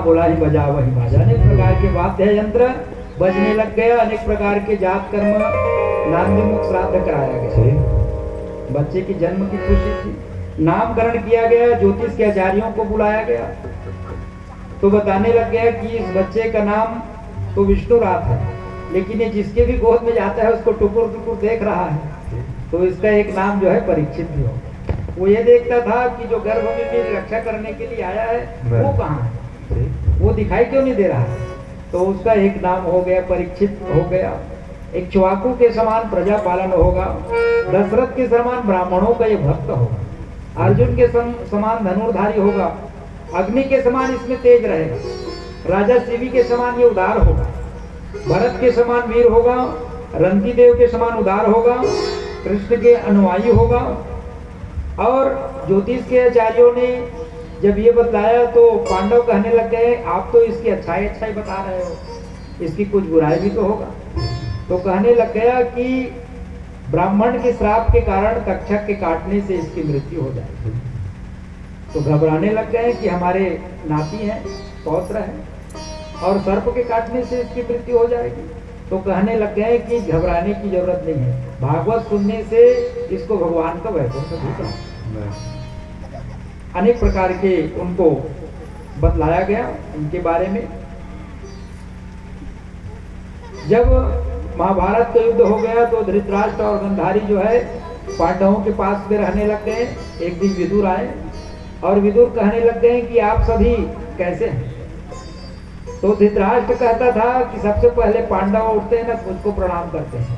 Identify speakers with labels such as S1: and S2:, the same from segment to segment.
S1: बोला ही बजा वही बाजा। अनेक प्रकार के वाद्य यंत्र बजने लग गया, अनेक प्रकार के जात कर्म नांदी मुख श्राद्ध कराया गया। बच्चे की जन्म की खुशी थी, नामकरण किया गया, ज्योतिष के आचार्यों को बुलाया गया तो बताने लग गया कि इस बच्चे का नाम तो विष्णु रात है, लेकिन ये जिसके भी गोद में जाता है उसको टुकुर टुकुर देख रहा है, तो इसका एक नाम जो है परीक्षित भी हो। वो ये देखता था कि जो गर्भ में मेरी रक्षा करने के लिए आया है वो कहाँ है, वो दिखाई क्यों नहीं दे रहा है, तो उसका एक नाम हो गया परीक्षित हो गया। एक च्वाकू के समान प्रजा पालन होगा, दशरथ के समान ब्राह्मणों का ये भक्त होगा, अर्जुन के समान धनुर्धारी होगा, अग्नि के समान इसमें तेज रहेगा, राजा शिवी के समान ये उदार होगा, भरत के समान वीर होगा, रंती देव के समान उदार होगा, कृष्ण के अनुयायी होगा। और ज्योतिष के आचार्यों ने जब ये बतलाया तो पांडव कहने लग गए आप तो इसकी अच्छाई अच्छाई बता रहे हो, इसकी कुछ बुराई भी तो होगा। तो कहने लग गया कि ब्राह्मण के श्राप के कारण तक्षक के काटने से इसकी मृत्यु हो जाएगी। तो घबराने लग गए कि हमारे नाती हैं, पौत्र हैं और सर्प के काटने से इसकी मृत्यु हो जाएगी। तो कहने लग गए कि घबराने की जरूरत नहीं है, भागवत सुनने से इसको भगवान का वैकुंठ दूसरा। अनेक प्रकार के उनको बतलाया गया उनके बारे में। जब महाभारत का युद्ध हो गया तो धृतराष्ट्र और गंधारी जो है पांडवों के पास में रहने लग गए। एक दिन विदुर आए और विदुर कहने लग गए कि आप सभी कैसे हैं। तो धृतराष्ट्र कहता था कि सबसे पहले पांडव उठते हैं ना मुझको प्रणाम करते हैं,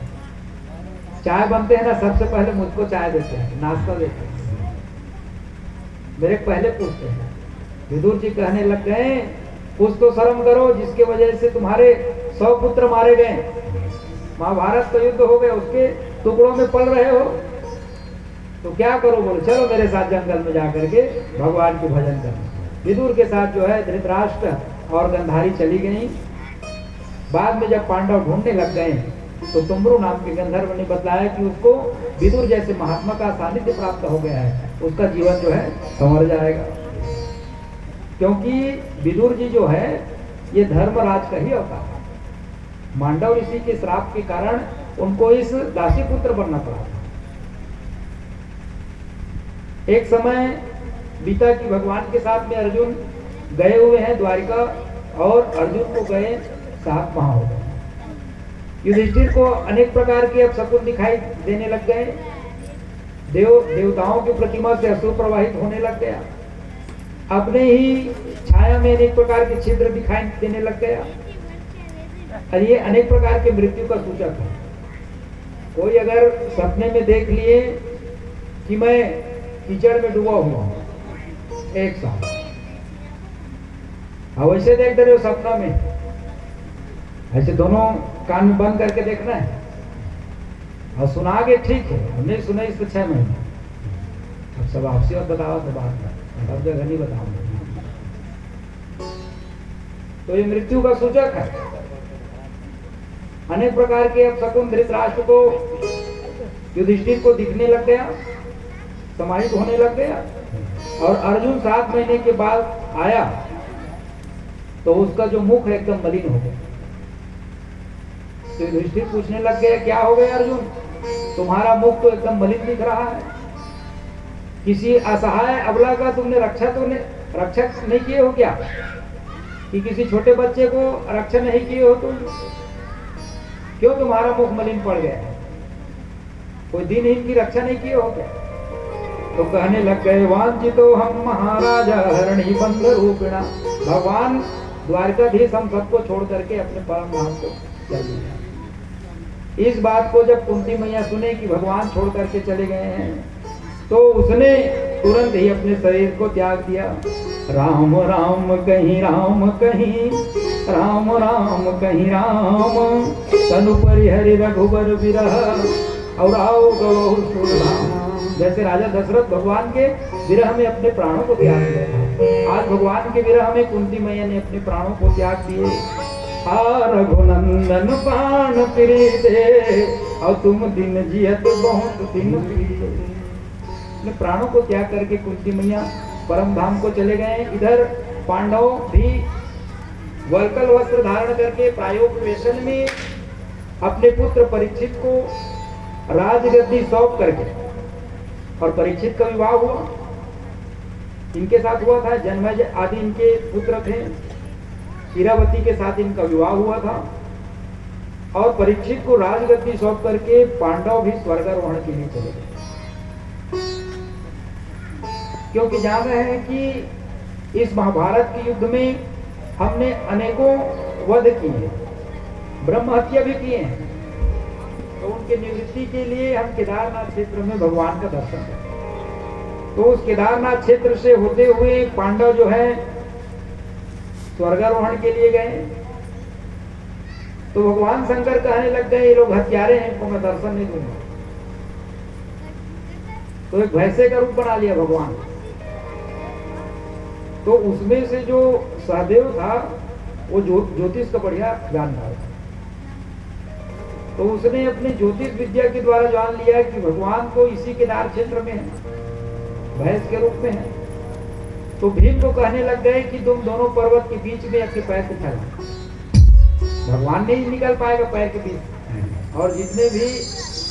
S1: चाय बनते हैं ना सबसे पहले मुझको चाय देते हैं, नाश्ता देते हैं, मेरे पहले पूछते हैं। विदुर जी कहने लग गए कुछ तो शर्म करो, जिसके वजह से तुम्हारे 100 पुत्र मारे गए, महाभारत का युद्ध हो गया, उसके टुकड़ों में पल रहे हो तो क्या करो। बोले चलो मेरे साथ जंगल में जाकर के भगवान के भजन करो। विदुर के साथ जो है धृतराष्ट्र और गंधारी चली गई। बाद में जब पांडव ढूंढने लग गए तो तुमरु नाम के गंधर्व ने बतलाया कि उसको विदुर जैसे महात्मा का सानिध्य प्राप्त हो गया है, उसका जीवन जो है संवर जाएगा। क्योंकि विदुर जी जो है ये धर्मराज का ही अवतार है। मांडव ऋषि के श्राप के कारण उनको इस दासी पुत्र बनना पड़ा। एक समय बीता कि भगवान के साथ में अर्जुन गए हुए हैं द्वारिका और अर्जुन को गए 7 माह हो गए। युधिष्ठिर को अनेक प्रकार के अब शकुन दिखाई देने लग गए, देवताओं की प्रतिमा से अश्रु प्रवाहित होने लग गया, अपने ही छाया में अनेक प्रकार के छिद्र दिखाई देने लग गया। और ये अनेक प्रकार के मृत्यु का सूचक है। कोई अगर सपने में देख लिए कि मैं कीचड़ में डूबा हुआ हूं 1 साल, वैसे देख रहे हो सपना में, ऐसे दोनों कान बंद करके देखना है और सुनागे ठीक है, हमने सुना इसको 6 महीने। अब सब आपसे और बताओ तो बात में अब जगह नहीं बताऊंगा। तो ये मृत्यु का सूचक है। अनेक प्रकार के अब शकुन धृतराष्ट्र को युधिष्ठिर को दिखने लग गया, समाहित होने लग गया। और अर्जुन 7 महीने के बाद आया तो उसका जो मुख एकदम मलिन हो गया। तो युधिष्ठिर पूछने लग गया क्या हो गया अर्जुन, तुम्हारा मुख तो एकदम मलिन दिख रहा है, किसी असहाय अबला का तुमने रक्षक नहीं किए हो क्या, कि किसी छोटे बच्चे को रक्षा नहीं किए हो तुम, क्यों तुम्हारा मुख मलिन पड़ गया, कोई दीनहीन की रक्षा नहीं किए हो क्या। तो कहने लग गए वांछितो हम महाराजा हरणि बंध रूपिणा, भगवान द्वारकाधीश हम सबको छोड़ करके अपने परम धाम को चल गए। इस बात को जब कुंती मैया सुने कि भगवान छोड़ करके चले गए हैं तो उसने तुरंत ही अपने शरीर को त्याग दिया। राम राम कहीं राम कहीं, राम राम कहीं राम, तनु परिहरि रघुबर विरह और आओ गौ सुरधाम। जैसे राजा दशरथ भगवान के विरह में अपने प्राणों को त्याग दिया, आज भगवान के विरह में कुंती मैया ने अपने प्राणों को त्याग दिए। रघुनंदन पान प्रीते और तुम दिन जियत बहुत दिन प्रीते। प्राणों को त्याग करके कुंती मैया परम धाम को चले गए। इधर पांडव भी वल्कल वस्त्र धारण करके प्रायोपवेशन में अपने पुत्र परीक्षित को राजगद्दी सौंप करके, और परीक्षित का विवाह हुआ, इनके साथ हुआ था। जन्मेजय आदि इनके पुत्र थे, इरावती के साथ इनका विवाह हुआ था, और परीक्षित को राजगद्दी सौंप करके पांडव भी स्वर्गारोहण के लिए चले गए, क्योंकि जान रहे हैं कि इस महाभारत के युद्ध में हमने अनेकों वध किए, ब्रह्म हत्या भी किए हैं, तो उनके निवृत्ति के लिए हम केदारनाथ क्षेत्र में भगवान का दर्शन करें। तो उस केदारनाथ क्षेत्र से होते हुए पांडव जो है स्वर्गारोहण के लिए गए। तो भगवान शंकर कहने लग गए ये लोग हत्यारे हैं, इनको मैं दर्शन नहीं दूंगा। तो एक भैंसे का रूप बना लिया भगवान। तो उसमें से जो सहदेव था वो ज्योतिष का बढ़िया जानता था, तो उसने अपने ज्योतिष विद्या के द्वारा जान लिया कि भगवान तो इसी केदार क्षेत्र में है, भैंस के रूप में है। तो भीम को कहने लग गए कि तुम दोनों पर्वत के बीच में अपने पैर को फैलाओ, भगवान नहीं निकल पाएगा पैर के बीच, और जितने भी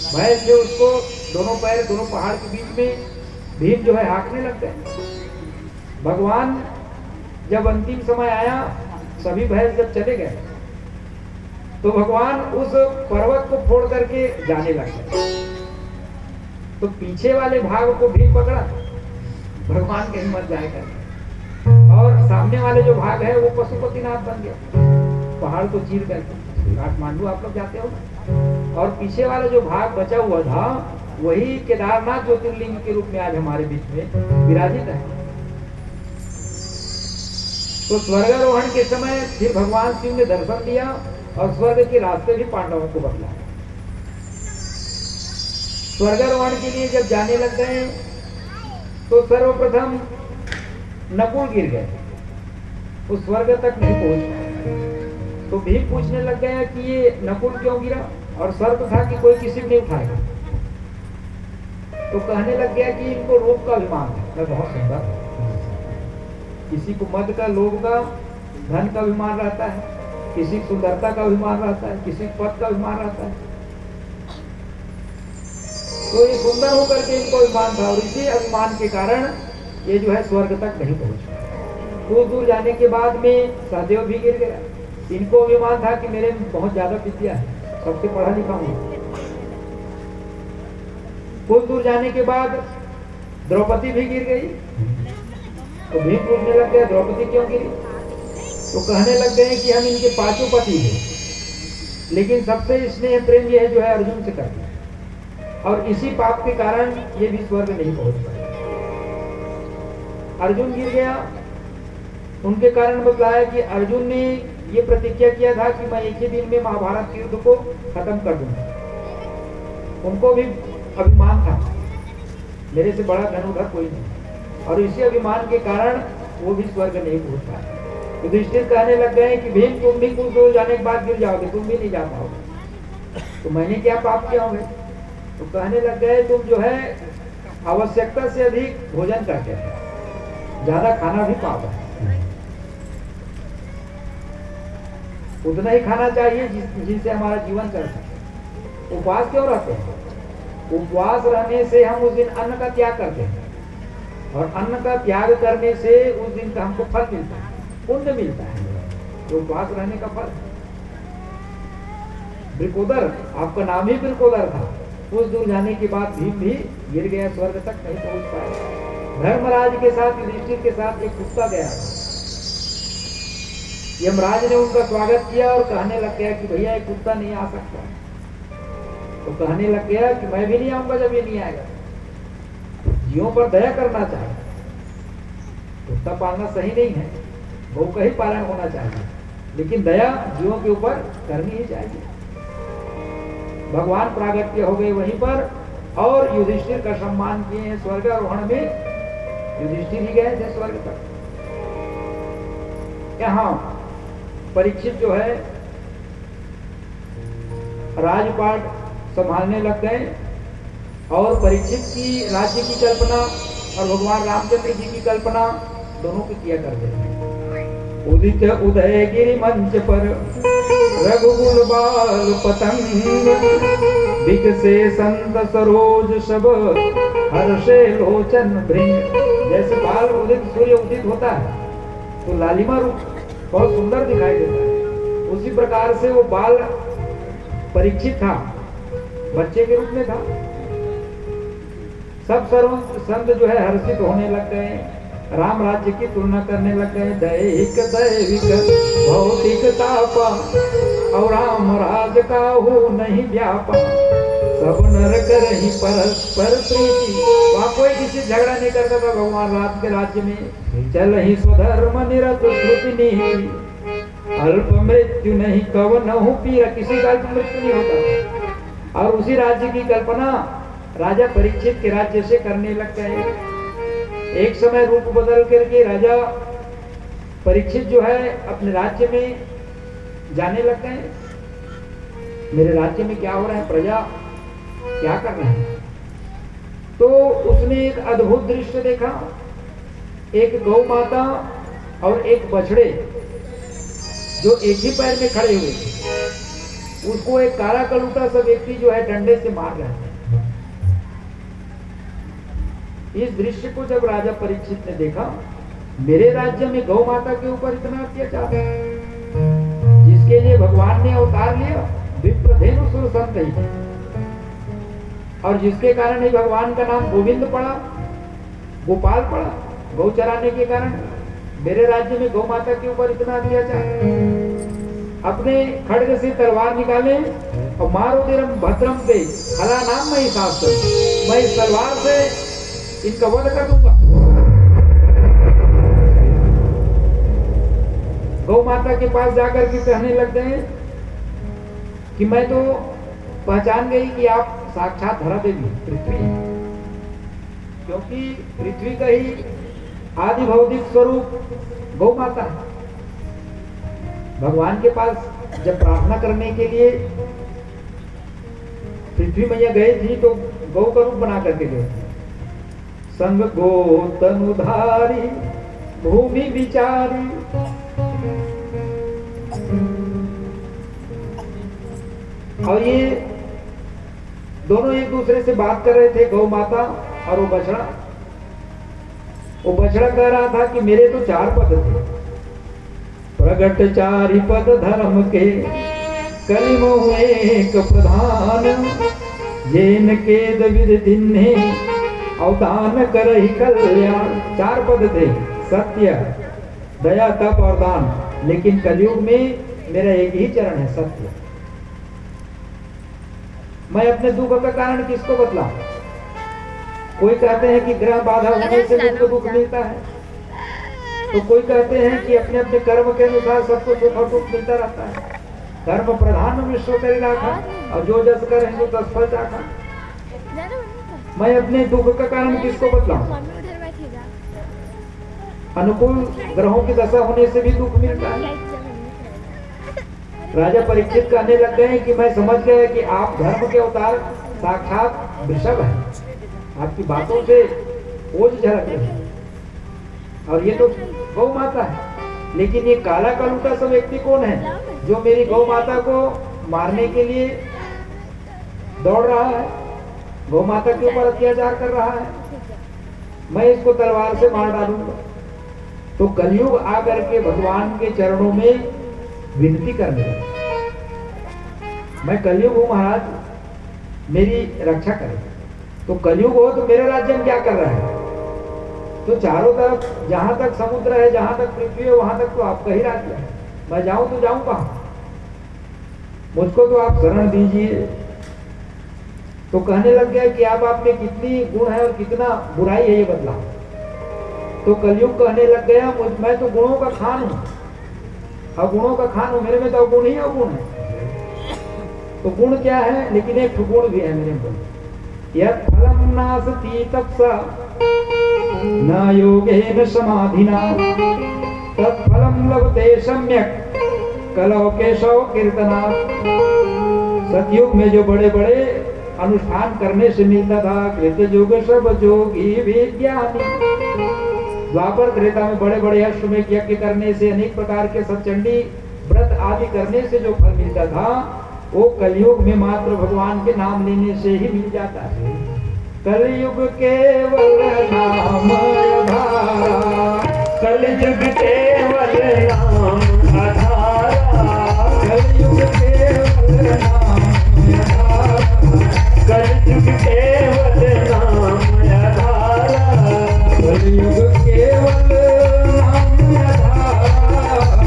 S1: भैंस थे उसको दोनों पैर दोनों पहाड़ के बीच में भीम जो है हाँकने लग गए। भगवान जब अंतिम समय आया, सभी भैंस जब चले गए, तो भगवान उस पर्वत को फोड़ करके जाने लगे। तो पीछे वाले भाग को भीम पकड़ा, भगवान कहीं मत जाए करके, और सामने वाले जो भाग है वो पशुपतिनाथ बन गया, पहाड़ को चीर करके। काठमांडू आप लोग जाते हो, और पीछे वाला जो भाग बचा हुआ था वही केदारनाथ ज्योतिर्लिंग के रूप में आज हमारे बीच में विराजित है। तो स्वर्गारोहण के समय फिर भगवान शिव ने दर्शन दिया और स्वर्ग के रास्ते भी पांडवों को बतलाया। स्वर्गारोहण के लिए जब जाने लग गए तो सर्वप्रथम नकुल गिर गए, उस स्वर्ग तक नहीं पहुंच पाए। तो भीम पूछने लग गया कि ये नकुल क्यों गिरा, और शर्त था कि कोई किसी को नहीं उठाएगा। तो कहने लग गया कि इनको रूप का अभिमान है, मैं बहुत सुंदर, किसी को मद का, लोभ का, धन का अभिमान रहता है, किसी को सुंदरता का अभिमान रहता है, किसी को पद का अभिमान रहता है। तो ये सुंदर होकर के इनको अभिमान था, और इसी अभिमान के कारण ये जो है स्वर्ग तक नहीं पहुंचे। कुछ दूर जाने के बाद में सहदेव भी गिर गया। इनको अभिमान था कि मेरे में बहुत ज्यादा विद्या है, सबसे पढ़ा लिखा हूं। कुछ दूर जाने के बाद द्रौपदी भी गिर गई। तो भीम पूछने लग गया द्रौपदी क्यों गिरी। तो कहने लग गए कि हम इनके पांचों पति हैं, लेकिन सबसे स्नेह प्रेम यह जो है अर्जुन से करते हैं, और इसी पाप के कारण ये भी स्वर्ग नहीं पहुंच पाए। अर्जुन गिर गया, उनके कारण बतलाया कि अर्जुन ने ये प्रतिज्ञा किया था कि मैं एक ही दिन में महाभारत के युद्ध को खत्म कर दूंगा। उनको भी अभिमान था, मेरे से बड़ा धनुधर कोई नहीं, और इसी अभिमान के कारण वो भी स्वर्ग नहीं पहुंच पाए। युधिष्ठिर कहने लग गए कि भीम तुम भी कुछ दूर जाने के बाद गिर जाओगे, तुम भी नहीं जा पाओगे। तो मैंने क्या पाप किया होगा। तो कहने लग गए तुम जो है आवश्यकता से अधिक भोजन करते हैं, ज्यादा खाना भी पाप है। उतना ही खाना चाहिए जिससे हमारा जीवन चल सके। उपवास क्यों रहते हैं? उपवास रहने से हम उस दिन अन्न का त्याग करते हैं, और अन्न का त्याग करने से उस दिन का हमको फल मिलता है, पुण्य मिलता है। तो उपवास रहने का फल। वृकोदर, आपका नाम ही वृकोदर था। कुछ दूर जाने के बाद भीम भी गिर गया, स्वर्ग तक नहीं पहुंच पाया। धर्मराज के साथ, युधिष्ठिर के साथ एक कुत्ता गया। यमराज ने उनका स्वागत किया और कहने लग गया कि भैया एक कुत्ता नहीं आ सकता। तो कहने लग गया कि मैं भी नहीं आऊंगा जब ये नहीं आएगा। जीवों पर दया करना चाहिए, कुत्ता पालना सही नहीं है, गौ का ही पालन होना चाहिए, लेकिन दया जीवों के ऊपर करनी ही चाहिए। भगवान प्रागट्य हो गए वहीं पर, और युधिष्ठिर का सम्मान किए हैं। स्वर्गारोहण में युधिष्ठिर ही गए थे स्वर्ग तक। यहाँ परीक्षित जो है राजपाट संभालने लग गए, और परीक्षित की राज्य की कल्पना और भगवान रामचंद्र जी की कल्पना दोनों की किया करते हैं। उदित उदयगिरि मंच पर रघुकुल बाल पतंग विकसे संत सरोज सब हर्षे लोचन भृंग। जैसे बाल उदित सूर्य उदित होता है तो लालिमा रूप बहुत सुंदर दिखाई देता है, उसी प्रकार से वो बाल परीक्षित था, बच्चे के रूप में था। सब सर्व संत जो है हर्षित होने लग गए, राम राज्य की तुलना करने लग गए। दैहिक दैविक भौतिक तापा और राम राज का हो नहीं व्यापा, सब नर करहि परस्पर प्रीति। वहाँ कोई किसी झगड़ा नहीं करता था भगवान राम के राज्य में। चल ही स्वधर्म निरत श्रुति नीति, अल्प मृत्यु नहीं कवनहु पीरा। किसी का अल्प मृत्यु नहीं होता। और उसी राज्य की कल्पना राजा परीक्षित के राज्य से करने लग गए। एक समय रूप बदल करके राजा परीक्षित जो है अपने राज्य में जाने लग गए, मेरे राज्य में क्या हो रहा है, प्रजा क्या कर रहे हैं। तो उसने एक अद्भुत दृश्य देखा, एक गौ माता और एक बछड़े जो एक ही पैर में खड़े हुए थे, उसको एक काला कलूटा सा व्यक्ति जो है डंडे से मार रहा है। इस दृश्य को जब राजा परीक्षित ने देखा, मेरे राज्य में गौ माता के ऊपर इतना अत्याचार है, जिसके लिए भगवान ने अवतार लिया, विप्रधेनु सुर संत ही, और जिसके कारण ही भगवान का नाम गोविंद पड़ा, गोपाल पड़ा, गौ चराने के कारण मेरे राज्य में गौ माता के ऊपर इतना अत्याचार। अपने खड्ग से तलवार निकाले और मारो तेरम भद्रम दे हला नाम में ही शास्त्र, मैं इस तलवार से इनका वध कर दूंगा। गौ माता के पास जाकर के कहने लग गए कि मैं तो पहचान गई कि आप साक्षात धरा देवी पृथ्वी, क्योंकि पृथ्वी का ही आदि भौतिक स्वरूप गौ माता है। भगवान के पास जब प्रार्थना करने के लिए पृथ्वी मैया गए थी तो गौ का रूप बना करके गए। संग गो तनुधारी भूमि विचारी, और ये दोनों एक दूसरे से बात कर रहे थे, गौ माता और वो बछड़ा। वो बछड़ा कह रहा था कि मेरे तो 4 पद थे, प्रगट 4 पद धर्म के कलिमो एक प्रधान, येन केद विधि तिन्हे अवदान करहि कल्याण। 4 पद थे, सत्य, दया, तप और दान। लेकिन कलयुग में मेरा एक ही चरण है, सत्य। मैं अपने दुख का कारण किसको बतलाऊं? कोई कहते हैं कि ग्रह बाधा होने से मुझको दुख मिलता है, तो कोई कहते हैं कि अपने अपने कर्म के अनुसार सबको सुख और दुख मिलता रहता है। कर्म प्रधान विश्व करे राखा, और जो जस कर हिंदू तस फल चाखा। मैं अपने दुख का कारण किसको बतलाऊं? अनुकूल ग्रहों की दशा होने से भी दुख मिलता है। राजा परीक्षित कहने लग गए कि मैं समझ गया कि आप धर्म के अवतार साक्षात वृषभ हैं, आपकी बातों से ओज झलक रही है, और ये तो गौ माता है। लेकिन ये काला कलूटा सा व्यक्ति कौन है जो मेरी गौ माता को मारने के लिए दौड़ रहा है, गौ माता के ऊपर अत्याचार कर रहा है? मैं इसको तलवार से मार डालूंगा। तो कलयुग आकर के भगवान के चरणों में विनती करने लगा, मैं कलयुग हूं महाराज, मेरी रक्षा करें। तो कलयुग हो तो मेरे राज्य में क्या कर रहा है? तो चारों तरफ जहां तक समुद्र है, जहां तक पृथ्वी है, वहां तक तो आपका ही राज्य है। मैं जाऊं तो जाऊं कहां? मुझको तो आप शरण दीजिए। तो कहने लग गया कि आप में कितनी गुण है और कितना बुराई है, ये बदलाव। तो कलयुग कहने लग गया, मैं तो गुणों का खान हूं, अवगुणों का खान हूं, मेरे में तो अवगुण ही अवगुण है। तो गुण क्या है? लेकिन एक गुण भी है मेरे में, यत् फलम नास्ति तत्सा न योगेन समाधिना तत्फलम लभते सम्यक कलौ केशव कीर्तनात्। सतयुग में जो बड़े बड़े अनुष्ठान करने से मिलता था, कृत युग सब जोगी विज्ञानी, द्वापर त्रेता में बड़े बड़े अश्वमेध यज्ञ करने से, अनेक प्रकार के सतचंडी व्रत आदि करने से जो फल मिलता था, वो कलयुग में मात्र भगवान के नाम लेने से ही मिल जाता है। कलयुग केवल नाम आधारा,
S2: कलयुग केवल नाम आधारा,
S1: कलयुग केवल नाम आधारा,
S2: कलयुग केवल नाम आधारा,
S1: कलयुग केवल नाम आधारा,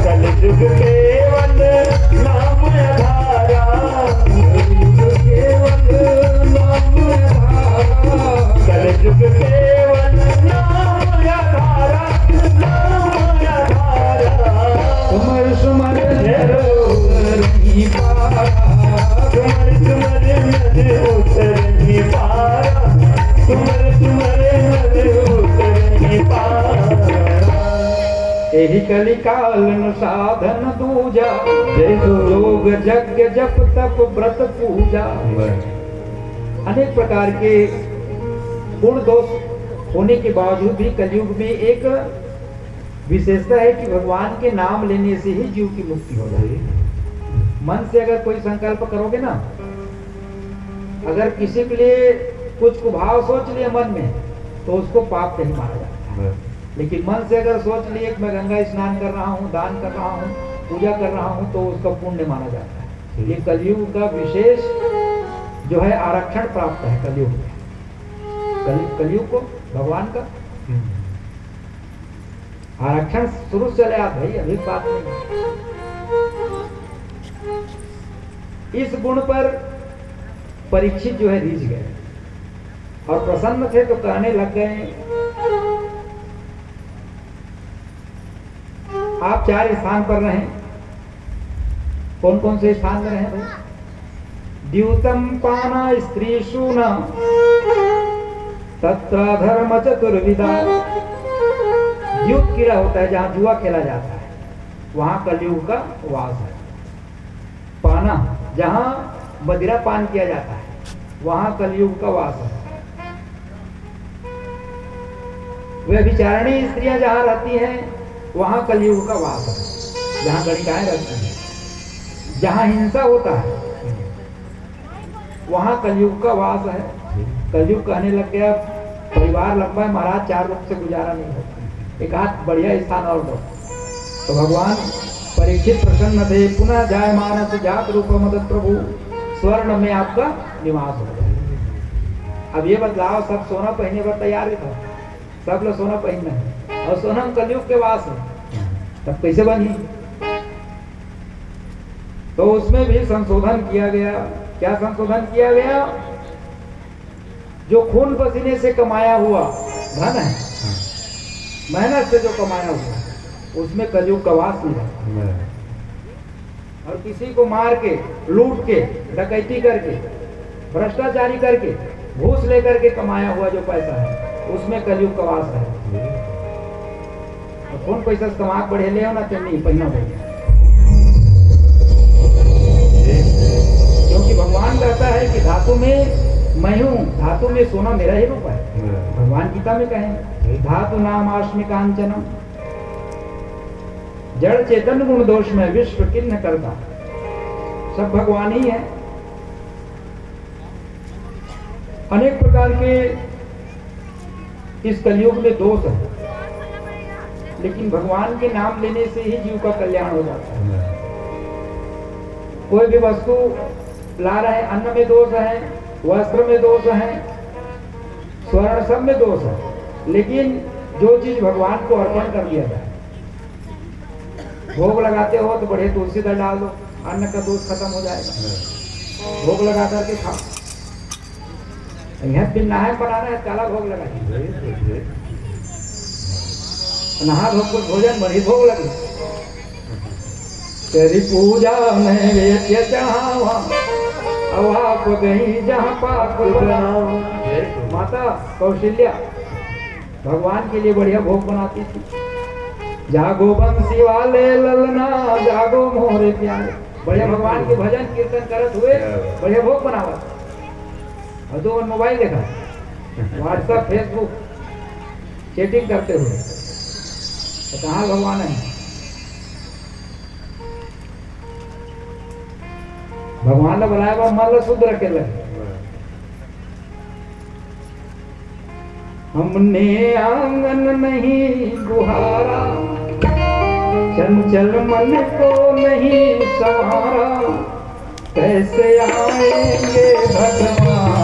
S2: कलयुग केवल नाम आधारा,
S1: कलयुग केवल नाम आधारा,
S2: कलयुग केवल नाम आधारा, नाम आधारा।
S1: तुमर सुमर नहीं पारा,
S2: तुमर तुमर नर उतर नहीं पारा, तुमर तुमर नर उतर नहीं पारा।
S1: यही कलिकाल न साधन दूजा, योग यज्ञ जप तप व्रत पूजा। अनेक प्रकार के गुण दोष होने के बावजूद भी कलयुग में एक विशेषता है कि भगवान के नाम लेने से ही जीव की मुक्ति हो जाए। मन से अगर कोई संकल्प करोगे ना, अगर किसी के लिए कुछ कुभाव सोच लिए मन में, तो उसको पाप नहीं माना जाता है। लेकिन मन से अगर सोच लिए कि मैं गंगा स्नान कर रहा हूँ, दान कर रहा हूँ, पूजा कर रहा हूँ, तो उसका पुण्य माना जाता है। ये कलयुग का विशेष जो है आरक्षण प्राप्त है कलयुग में। कलयुग को भगवान का आरक्षण शुरू से चले आप भाई, अभी बात नहीं। इस गुण पर परीक्षित जो है रीझ गए और प्रसन्न थे, तो कहने लग गए, आप 4 स्थान पर रहे। कौन कौन से स्थान में रहे भाई? द्यूतम पाना स्त्रीषु न तत्र धर्म चतुर्विधा। द्यूत क्रीड़ा होता है जहां जुआ खेला जाता है, वहां कलयुग का वास है। पाना जहां मदिरा पान किया जाता है, वहां कलयुग का वास है। वे विचारणी स्त्रियां जहां रहती हैं, वहां कलयुग का वास है। जहां गणिकाएं रहती हैं, जहां हिंसा होता है, वहां कलयुग का वास है। कलयुग कहने लग गया, परिवार लंबा है महाराज, 4 लोग से गुजारा नहीं होता, एक आध बढ़िया स्थान और दो। तो भगवान परीक्षित प्रसन्न थे। पुनः जाय मानस जात रूप मदद प्रभु, स्वर्ण में आपका निवास हो जाए। अब ये बदलाव, सब सोना पहनने पर तैयार ही था, सब लोग सोना पहनना है, और सोना कलयुग के वास है, तब कैसे बनी? तो उसमें भी संशोधन किया गया। क्या संशोधन किया गया? जो खून पसीने से कमाया हुआ धन है, मेहनत से जो कमाया हुआ, उसमें कलयुग का वास नहीं है। और किसी को मार के, लूट के, डकैती करके, भ्रष्टाचारी करके, घूस लेकर के कमाया हुआ जो पैसा है, उसमें कलयुग का वास है। और कौन पैसा कमा बढ़े ले हो ना, तो नहीं पहना बढ़िया। क्योंकि भगवान कहता है कि धातु में मैं हूँ, धातु में सोना मेरा ही रूप है। भगवान गीता में कहें, धातु नाम आश्मी कांचनम, जड़ चेतन गुण दोष में विश्व किन्न करता, सब भगवान ही है। अनेक प्रकार के इस कलयुग में दोष है, लेकिन भगवान के नाम लेने से ही जीव का कल्याण हो जाता है। कोई भी वस्तु ला रहे, अन्न में दोष है, वस्त्र में दोष है, स्वर्ण सब में दोष है, लेकिन जो चीज भगवान को अर्पण कर दिया जाए, भोग लगाते हो तो बढ़िया तुलसी दल डाल दो, अन्न का दोष खत्म हो जाएगा। भोग लगा करके खाओ। यहाँ फिर नहाए बनाना है, काला भोग लगा, नहा धो कुछ भोजन बड़ी भोग लगे। तेरी पूजा में वेद्य चढ़ावा, अब आप गई जहाँ पाप बनाओ। माता कौशल्या भगवान के लिए बढ़िया भोग बनाती थी। जागो बंसी वाले ललना, जागो मोरे प्यारे, बढ़िया भगवान के भजन कीर्तन करत हुए बढ़िया भोग बनावा। और तो मोबाइल देखा, व्हाट्सएप फेसबुक चैटिंग करते हुए तो कहाँ भगवान है? भगवान ने बुलाया वो मन लो शुद्ध रखे लगे। हमने आंगन नहीं गुहारा, चंचल मन को नहीं संवारा, कैसे आएंगे भगवान।